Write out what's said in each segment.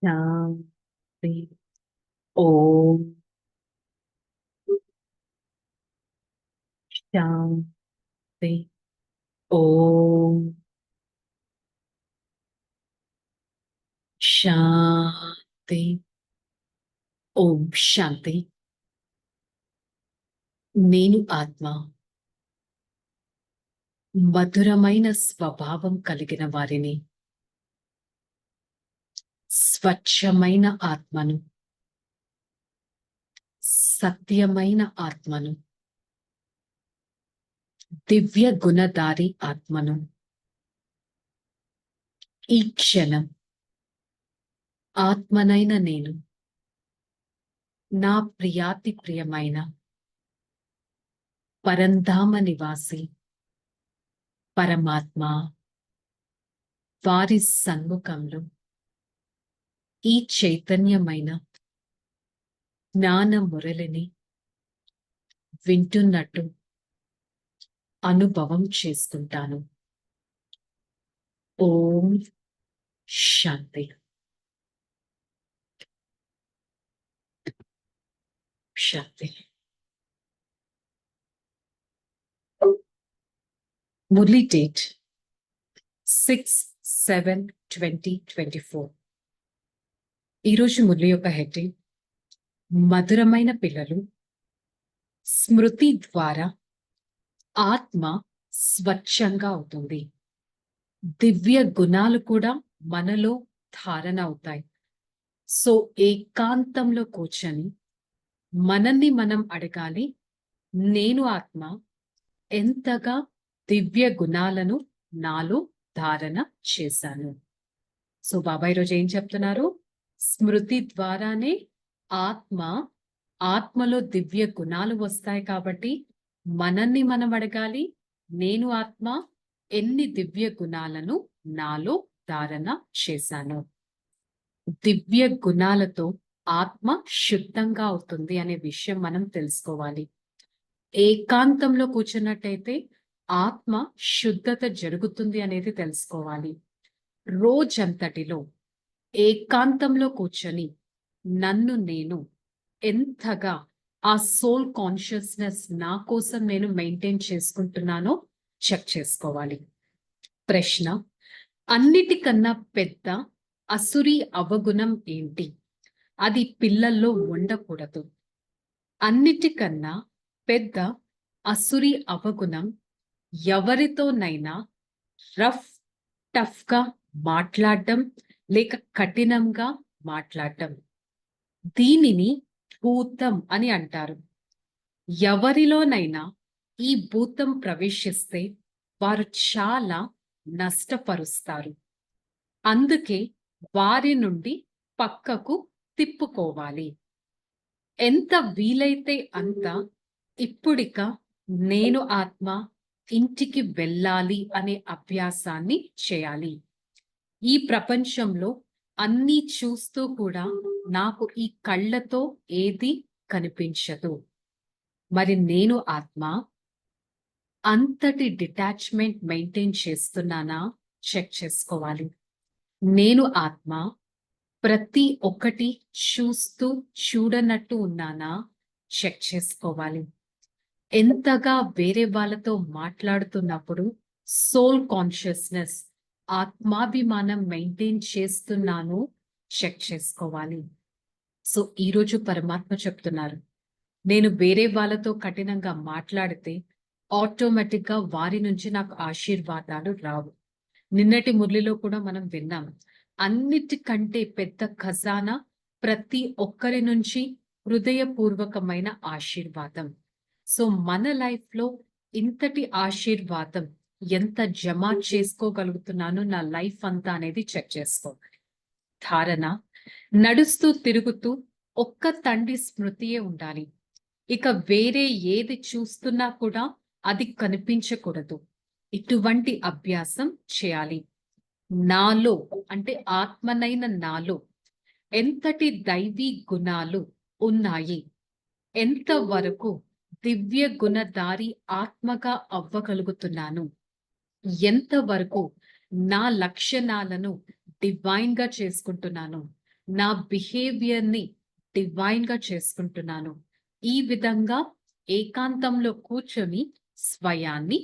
शांति। ओम शांति। ओम शांति। ఓం శాంతి. నేను ఆత్మ మధురమైన స్వభావం కలిగిన వారిని, స్వచ్ఛమైన ఆత్మను, సత్యమైన ఆత్మను, దివ్య గుణధారి ఆత్మను. ఈ క్షణం ఆత్మనైన నేను నా ప్రియాతి ప్రియమైన పరంధామ నివాసి పరమాత్మ వారి సన్ముఖంలో ఈ చైతన్యమైన జ్ఞాన మురళిని వింటున్నట్టు అనుభవం చేసుకుంటాను. ఓం శాంతి. శాంతి. మురళి డేట్ 6/7/2024. ఈరోజు మురళి యొక్క హెడ్డింగ్ మధురమైన పిల్లలు, స్మృతి ద్వారా ఆత్మ స్వచ్ఛంగా అవుతుంది. దివ్య గుణాలు కూడా మనలో ధారణ అవుతాయి. సో ఏకాంతంలో కూర్చొని మనల్ని మనం అడగాలి, నేను ఆత్మ ఎంతగా దివ్య గుణాలను నాలో ధారణ చేశాను. సో బాబా ఈరోజు ఏం చెప్తున్నారు? స్మృతి ద్వారానే ఆత్మలో దివ్య గుణాలు వస్తాయి. కాబట్టి మనల్ని మనం అడగాలి, నేను ఆత్మ ఎన్ని దివ్య గుణాలను నాలో ధారణ చేశాను. దివ్య గుణాలతో ఆత్మ శుద్ధంగా అవుతుంది అనే విషయం మనం తెలుసుకోవాలి. ఏకాంతంలో కూర్చున్నట్టయితే ఆత్మ శుద్ధత జరుగుతుంది అనేది తెలుసుకోవాలి. రోజంతటిలో ఏకాంతంలో కూర్చొని నన్ను నేను ఎంతగా ఆ సోల్ కాన్షియస్నెస్ నా కోసం నేను మెయింటైన్ చేసుకుంటున్నానో చెక్ చేసుకోవాలి. ప్రశ్న: అన్నిటికన్నా పెద్ద అసురీ అవగుణం ఏంటి? అది పిల్లల్లో ఉండకూడదు. అన్నిటికన్నా పెద్ద అసురీ అవగుణం ఎవరితోనైనా టఫ్ గా మాట్లాడడం, లేక కఠినంగా మాట్లాడడం. దీనిని భూతం అని అంటారు. ఎవరిలోనైనా ఈ భూతం ప్రవేశిస్తే వారు చాలా నష్టపరుస్తారు. అందుకే వారి నుండి పక్కకు తిప్పుకోవాలి. ఎంత వీలైతే అంత ఇప్పుడిక నేను ఆత్మ ఇంటికి వెళ్ళాలి అనే అభ్యాసాన్ని చేయాలి. ఈ ప్రపంచంలో అన్నీ చూస్తూ కూడా నాకు ఈ కళ్ళతో ఏది కనిపించదు. మరి నేను ఆత్మ అంతటి డిటాచ్మెంట్ మెయింటైన్ చేస్తున్నానా చెక్ చేసుకోవాలి. నేను ఆత్మ ప్రతి ఒక్కటి చూస్తూ చూడనట్టు ఉన్నానా చెక్ చేసుకోవాలి. ఎంతగా వేరే వాళ్ళతో మాట్లాడుతున్నప్పుడు సోల్ కాన్షియస్నెస్, ఆత్మాభిమానం మెయింటైన్ చేస్తున్నాను చెక్ చేసుకోవాలి. సో ఈరోజు పరమాత్మ చెప్తున్నారు, నేను వేరే వాళ్ళతో కఠినంగా మాట్లాడితే ఆటోమేటిక్ గా వారి నుంచి నాకు ఆశీర్వాదాలు రావు. నిన్నటి మురళిలో కూడా మనం విన్నాం, అన్నిటికంటే పెద్ద ఖజానా ప్రతి ఒక్కరి నుంచి హృదయపూర్వకమైన ఆశీర్వాదం. సో మన లైఫ్ లో ఇంతటి ఆశీర్వాదం ఎంత జమ చేసుకోగలుగుతున్నానో నా లైఫ్ అంతా అనేది చెక్ చేసుకోవాలి. ధారణ: నడుస్తూ తిరుగుతూ ఒక్క తండ్రి స్మృతియే ఉండాలి. ఇక వేరే ఏది చూస్తున్నా కూడా అది కనిపించకూడదు. ఇటువంటి అభ్యాసం చేయాలి. నాలో అంటే ఆత్మనైన నాలో ఎంతటి దైవీ గుణాలు ఉన్నాయి, ఎంతవరకు దివ్య గుణధారి ఆత్మగా అవ్వగలుగుతున్నాను, ఎంతవరకు నా లక్షణాలను డివైన్ గా చేసుకుంటున్నాను, నా బిహేవియర్ని డివైన్గా చేసుకుంటున్నాను. ఈ విధంగా ఏకాంతంలో కూర్చొని స్వయాన్ని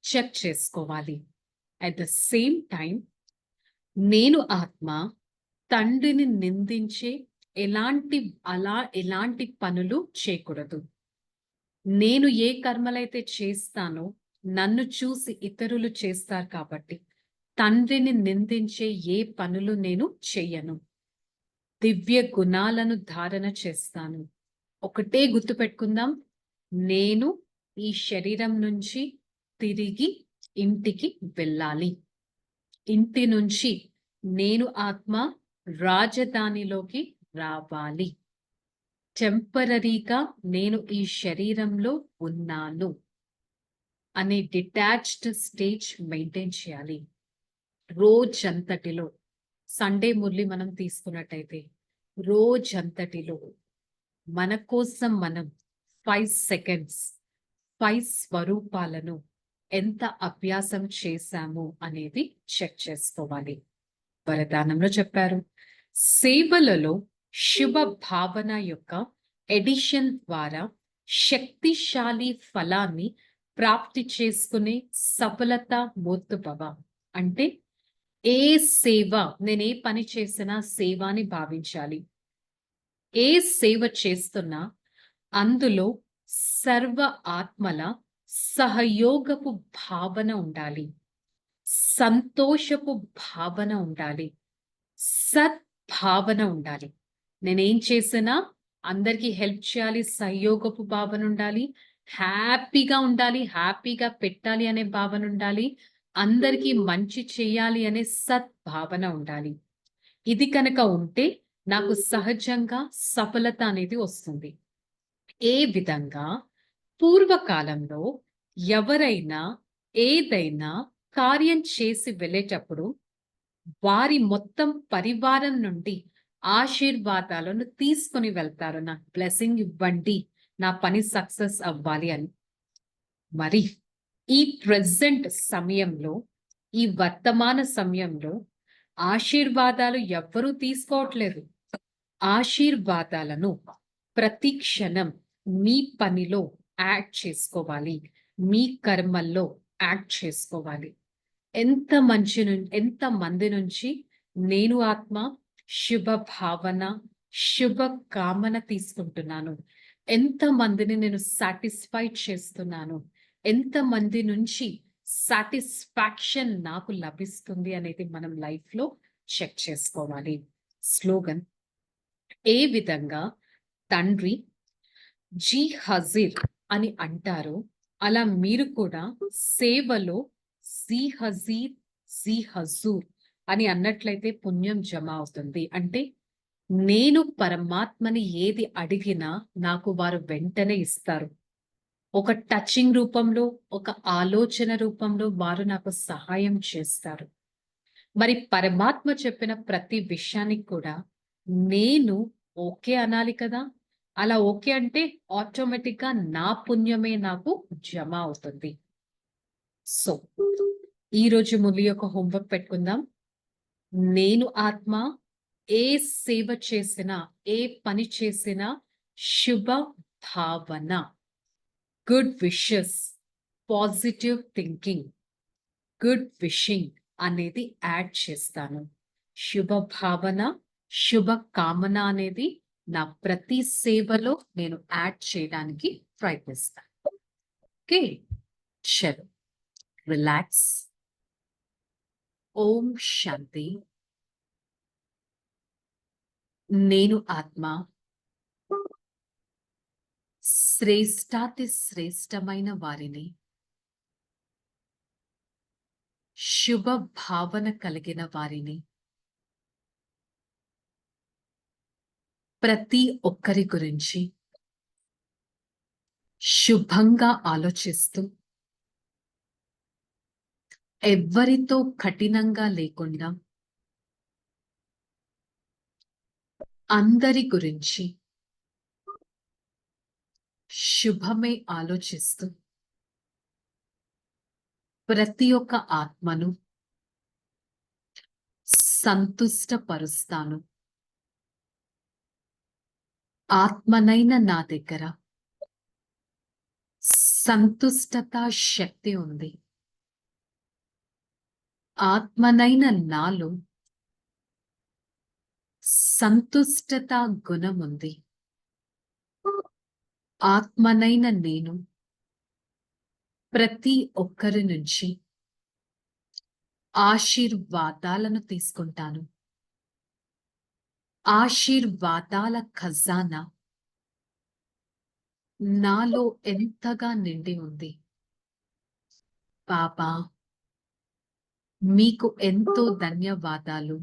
చెక్ చేసుకోవాలి. అట్ ద సేమ్ టైం నేను ఆత్మ తండ్రిని నిందించే ఎలాంటి పనులు చేయకూడదు. నేను ఏ కర్మలైతే చేస్తానో నన్ను చూసి ఇతరులు చేస్తారు కాబట్టి తండ్రిని నిందించే ఏ పనులు నేను చెయ్యను. దివ్య గుణాలను ధారణ చేస్తాను. ఒకటే గుర్తుపెట్టుకుందాం, నేను ఈ శరీరం నుంచి తిరిగి ఇంటికి వెళ్ళాలి. ఇంటి నుంచి నేను ఆత్మ రాజధానిలోకి రావాలి. టెంపరరీగా నేను ఈ శరీరంలో ఉన్నాను అనే డిటాచ్డ్ స్టేజ్ మెయింటైన్ చేయాలి. రోజంతటిలో సండే మురళి మనం తీసుకున్నట్టయితే రోజంతటిలో మన కోసం మనం 5 సెకండ్స్ 5 స్వరూపాలను ఎంత అభ్యాసం చేశాము అనేది చెక్ చేసుకోవాలి. వరదానంలో చెప్పారు, సేవలలో శుభ భావన యొక్క ఎడిషన్ ద్వారా శక్తిశాలి ఫలాన్ని ప్రాప్తి చేసుకునే సఫలత మోత్తుభవ. అంటే ఏ సేవ, నేనే పని చేసినా సేవాని భావించాలి. ఏ సేవ చేస్తున్నా అందులో సర్వ ఆత్మల సహయోగపు భావన ఉండాలి. సంతోషపు భావన ఉండాలి. సద్భావన ఉండాలి. నేనేం చేసినా అందరికీ హెల్ప్ చేయాలి, సహయోగపు భావన ఉండాలి, హ్యాపీగా ఉండాలి, హ్యాపీగా పెట్టాలి అనే భావన ఉండాలి, అందరికీ మంచి చేయాలి అనే సద్భావన ఉండాలి. ఇది కనుక ఉంటే నాకు సహజంగా సఫలత అనేది వస్తుంది. ఏ విధంగా పూర్వకాలంలో ఎవరైనా ఏదైనా కార్యం చేసి వెళ్ళేటప్పుడు వారి మొత్తం పరివారం నుండి ఆశీర్వాదాలను తీసుకొని వెళ్తారు. నాకు బ్లెస్సింగ్ ఇవ్వండి, నా పని సక్సెస్ అవ్వాలి అని. మరి ఈ ప్రెజెంట్ సమయంలో, ఈ వర్తమాన సమయంలో ఆశీర్వాదాలు ఎవ్వరూ తీసుకోవట్లేదు. ఆశీర్వాదాలను ప్రతి క్షణం మీ పనిలో యాడ్ చేసుకోవాలి, మీ కర్మల్లో యాడ్ చేసుకోవాలి. ఎంత మంది నుంచి నేను ఆత్మ శుభ భావన, శుభ కామన తీసుకుంటున్నాను, ఎంత మందిని నేను సాటిస్ఫై చేస్తున్నాను, ఎంత మంది నుంచి సాటిస్ఫాక్షన్ నాకు లభిస్తుంది అనేది మనం లైఫ్లో చెక్ చేసుకోవాలి. స్లోగన్, ఏ విధంగా తండ్రి జీ హజీర్ అని అంటారో అలా మీరు కూడా సేవలో జీ హజీర్, జీ హజూర్ అని అన్నట్లయితే పుణ్యం జమ అవుతుంది. అంటే నేను పరమాత్మని ఏది అడిగినా నాకు వారు వెంటనే ఇస్తారు. ఒక టచింగ్ రూపంలో, ఒక ఆలోచన రూపంలో వారు నాకు సహాయం చేస్తారు. మరి పరమాత్మ చెప్పిన ప్రతి విషయానికి కూడా నేను ఓకే అనాలి కదా. అలా ఓకే అంటే ఆటోమేటిక్గా నా పుణ్యమే నాకు జమ అవుతుంది. సో ఈరోజు మురళి యొక్క హోంవర్క్ పెట్టుకుందాం. నేను ఆత్మ ఏ సేవ చేసినా, ఏ పని చేసినా శుభ భావన, good wishes, positive thinking, good wishing అనేది యాడ్ చేస్తాను. శుభ భావన, శుభ కామన అనేది నా ప్రతి సేవలో నేను యాడ్ చేయడానికి ప్రయత్నిస్తాను. ఓకే, చలో రిలాక్స్. ఓం శాంతి. నేను ఆత్మ శ్రేష్టాతి శ్రేష్టమైన వారిని, శుభ భావన కలిగిన వారిని, ప్రతి ఒక్కరి గురించి శుభంగా ఆలోచిస్తూ ఎవ్వరితో కఠినంగా లేకుండా అందరి గురించి శుభమే ఆలోచిస్తూ ప్రతి ఒక్క ఆత్మను సంతుష్టపరుస్తాను. ఆత్మనైన నా దగ్గర సంతుష్టత శక్తి ఉంది. ఆత్మనైన నాలో సంతుష్టత గుణం ఉంది. ఆత్మనైన నేను ప్రతి ఒక్కరి నుంచి ఆశీర్వాదాలను తీసుకుంటాను. ఆశీర్వాదాల ఖజానా నాలో ఎంతగా నిండి ఉంది. బాబా, మీకు ఎంతో ధన్యవాదాలు.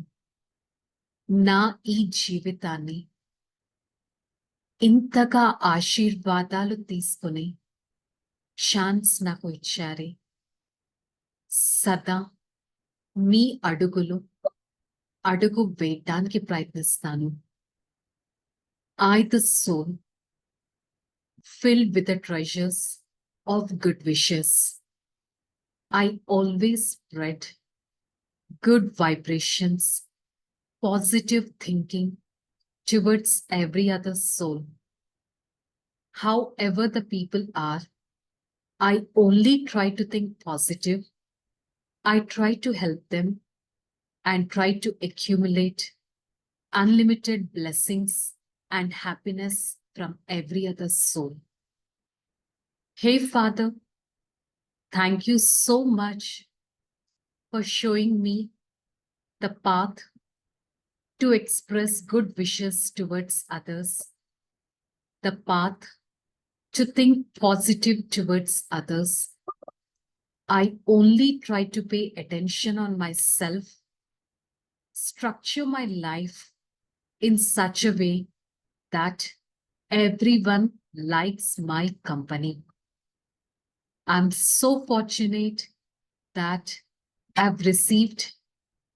నా ఈ జీవితాన్ని ఇంతగా ఆశీర్వాదాలు తీసుకుని ఛాన్స్ నాకు ఇచ్చారే. సదా మీ అడుగు వేయటానికి ప్రయత్నిస్తాను. The soul filled with the treasures of good wishes. I always spread good vibrations, positive thinking towards every other soul. However the people are, I only try to think positive. I try to help them and try to accumulate unlimited blessings and happiness from every other soul. Hey Father, thank you so much for showing me the path to express good wishes towards others, the path to think positive towards others. I only try to pay attention on myself, structure my life in such a way that everyone likes my company. I'm so fortunate that I've received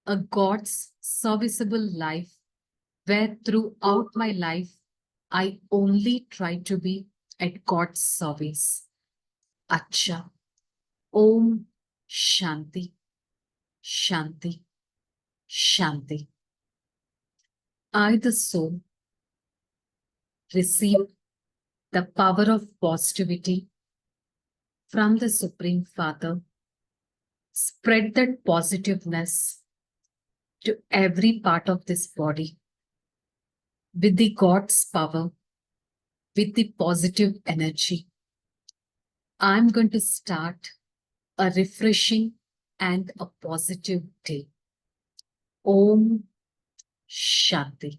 a God's serviceable life where throughout my life I only try to be at God's service. Acha. Om Shanti, Shanti, Shanti. I, the soul, receive the power of positivity from the Supreme Father. Spread that positiveness to every part of this body with the God's power, with the positive energy. I'm going to start a refreshing and a positive day. Om Shanti.